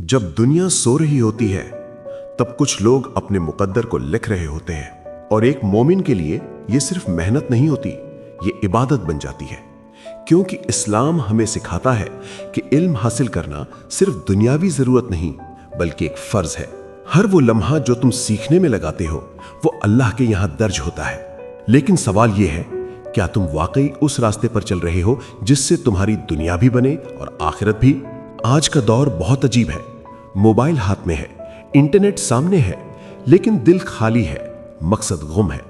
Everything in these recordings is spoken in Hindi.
जब दुनिया सो रही होती है तब कुछ लोग अपने मुकद्दर को लिख रहे होते हैं और एक मोमिन के लिए यह सिर्फ मेहनत नहीं होती, ये इबादत बन जाती है। क्योंकि इस्लाम हमें सिखाता है कि इल्म हासिल करना सिर्फ दुनियावी जरूरत नहीं बल्कि एक फर्ज है। हर वो लम्हा जो तुम सीखने में लगाते हो वो अल्लाह के यहां दर्ज होता है। लेकिन सवाल यह है, क्या तुम वाकई उस रास्ते पर चल रहे हो जिससे तुम्हारी दुनिया भी बने और आखिरत भी? आज का दौर बहुत अजीब है। मोबाइल हाथ में है, इंटरनेट सामने है, लेकिन दिल खाली है, मकसद गुम है।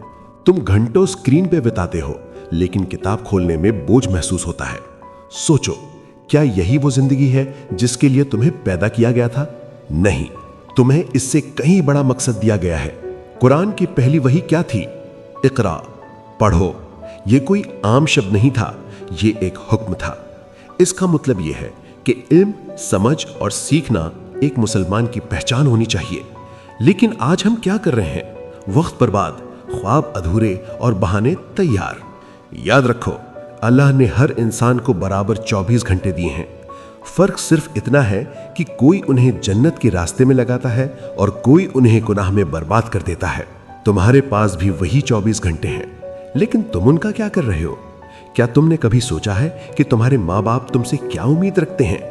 तुम घंटों स्क्रीन पे बिताते हो लेकिन किताब खोलने में बोझ महसूस होता है। सोचो, क्या यही वो जिंदगी है जिसके लिए तुम्हें पैदा किया गया था? नहीं, तुम्हें इससे कहीं बड़ा मकसद दिया गया है। कुरान की पहली वही क्या थी? इकरा, पढ़ो। यह कोई आम शब्द नहीं था, ये एक हुक्म था। इसका मतलब यह है कि इल्म, समझ और सीखना एक मुसलमान की पहचान होनी चाहिए। लेकिन आज हम क्या कर रहे हैं? वक्त बर्बाद, ख्वाब अधूरे और बहाने तैयार। याद रखो, अल्लाह ने हर इंसान को बराबर 24 घंटे दिए हैं। फर्क सिर्फ इतना है कि कोई उन्हें जन्नत के रास्ते में लगाता है और कोई उन्हें गुनाह में बर्बाद कर देता है। तुम्हारे पास भी वही 24 घंटे हैं, लेकिन तुम उनका क्या कर रहे हो? क्या तुमने कभी सोचा है कि तुम्हारे माँ बाप तुमसे क्या उम्मीद रखते हैं?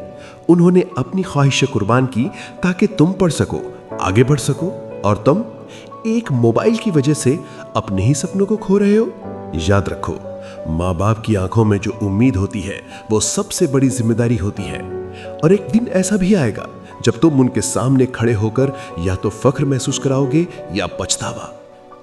उन्होंने अपनी ख्वाहिशें कुर्बान की ताकि तुम पढ़ सको, आगे बढ़ सको, और तुम एक मोबाइल की वजह से अपने ही सपनों को खो रहे हो। याद रखो, माँ बाप की आंखों में जो उम्मीद होती है वो सबसे बड़ी जिम्मेदारी होती है। और एक दिन ऐसा भी आएगा जब तुम उनके सामने खड़े होकर या तो फख्र महसूस कराओगे या पछतावा।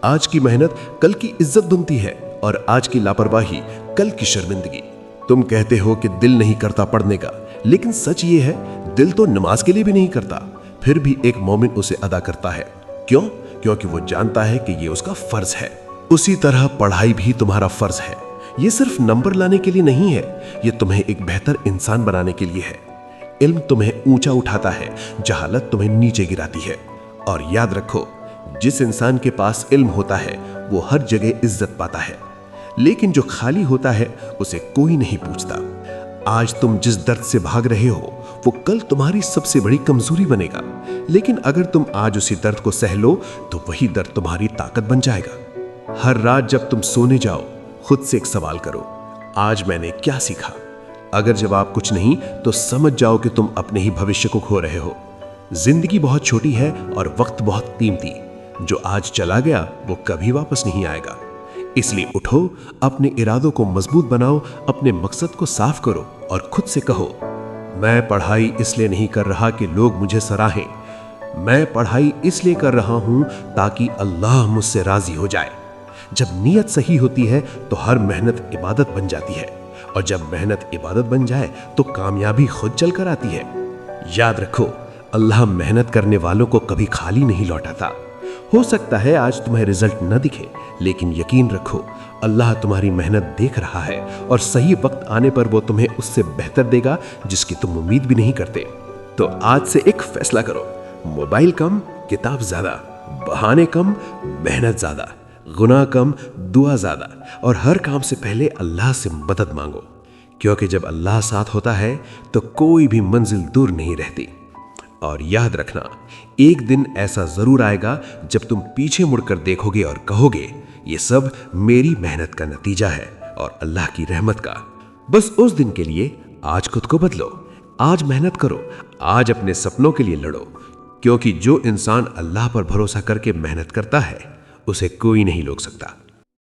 आज की मेहनत कल की इज्जत बुनती है और आज की लापरवाही कल की शर्मिंदगी। तुम कहते हो कि दिल नहीं करता पढ़ने का, लेकिन सच ये है, दिल तो नमाज के लिए भी नहीं करता, फिर भी एक मोमिन उसे अदा करता है। क्यों? क्योंकि वो जानता है कि ये उसका फर्ज है। उसी तरह पढ़ाई भी तुम्हारा फर्ज है। ये सिर्फ नंबर लाने के लिए नहीं है, ये तुम्हें एक बेहतर इंसान बनाने के लिए है। इल्म तुम्हें ऊंचा उठाता है, जहालत तुम्हें नीचे गिराती है। और याद रखो, जिस इंसान के पास इल्म होता है वो हर जगह इज्जत पाता है, लेकिन जो खाली होता है उसे कोई नहीं पूछता। आज तुम जिस दर्द से भाग रहे हो वो कल तुम्हारी सबसे बड़ी कमजोरी बनेगा, लेकिन अगर तुम आज उसी दर्द को सह लो तो वही दर्द तुम्हारी ताकत बन जाएगा। हर रात जब तुम सोने जाओ, खुद से एक सवाल करो, आज मैंने क्या सीखा? अगर जवाब कुछ नहीं तो समझ जाओ कि तुम अपने ही भविष्य को खो रहे हो। जिंदगी बहुत छोटी है और वक्त बहुत कीमती। जो आज चला गया वो कभी वापस नहीं आएगा। इसलिए उठो, अपने इरादों को मजबूत बनाओ, अपने मकसद को साफ करो और खुद से कहो, मैं पढ़ाई इसलिए नहीं कर रहा कि लोग मुझे सराहें, मैं पढ़ाई इसलिए कर रहा हूं ताकि अल्लाह मुझसे राजी हो जाए। जब नीयत सही होती है तो हर मेहनत इबादत बन जाती है, और जब मेहनत इबादत बन जाए तो कामयाबी खुद चल कर आती है। याद रखो, अल्लाह मेहनत करने वालों को कभी खाली नहीं लौटाता। हो सकता है आज तुम्हें रिजल्ट न दिखे, लेकिन यकीन रखो, अल्लाह तुम्हारी मेहनत देख रहा है और सही वक्त आने पर वो तुम्हें उससे बेहतर देगा जिसकी तुम उम्मीद भी नहीं करते। तो आज से एक फैसला करो, मोबाइल कम, किताब ज्यादा, बहाने कम, मेहनत ज्यादा, गुनाह कम, दुआ ज्यादा, और हर काम से पहले अल्लाह से मदद मांगो। क्योंकि जब अल्लाह साथ होता है तो कोई भी मंजिल दूर नहीं रहती। और याद रखना, एक दिन ऐसा जरूर आएगा जब तुम पीछे मुड़कर देखोगे और कहोगे, ये सब मेरी मेहनत का नतीजा है और अल्लाह की रहमत का। बस उस दिन के लिए आज खुद को बदलो, आज मेहनत करो, आज अपने सपनों के लिए लड़ो। क्योंकि जो इंसान अल्लाह पर भरोसा करके मेहनत करता है उसे कोई नहीं रोक सकता।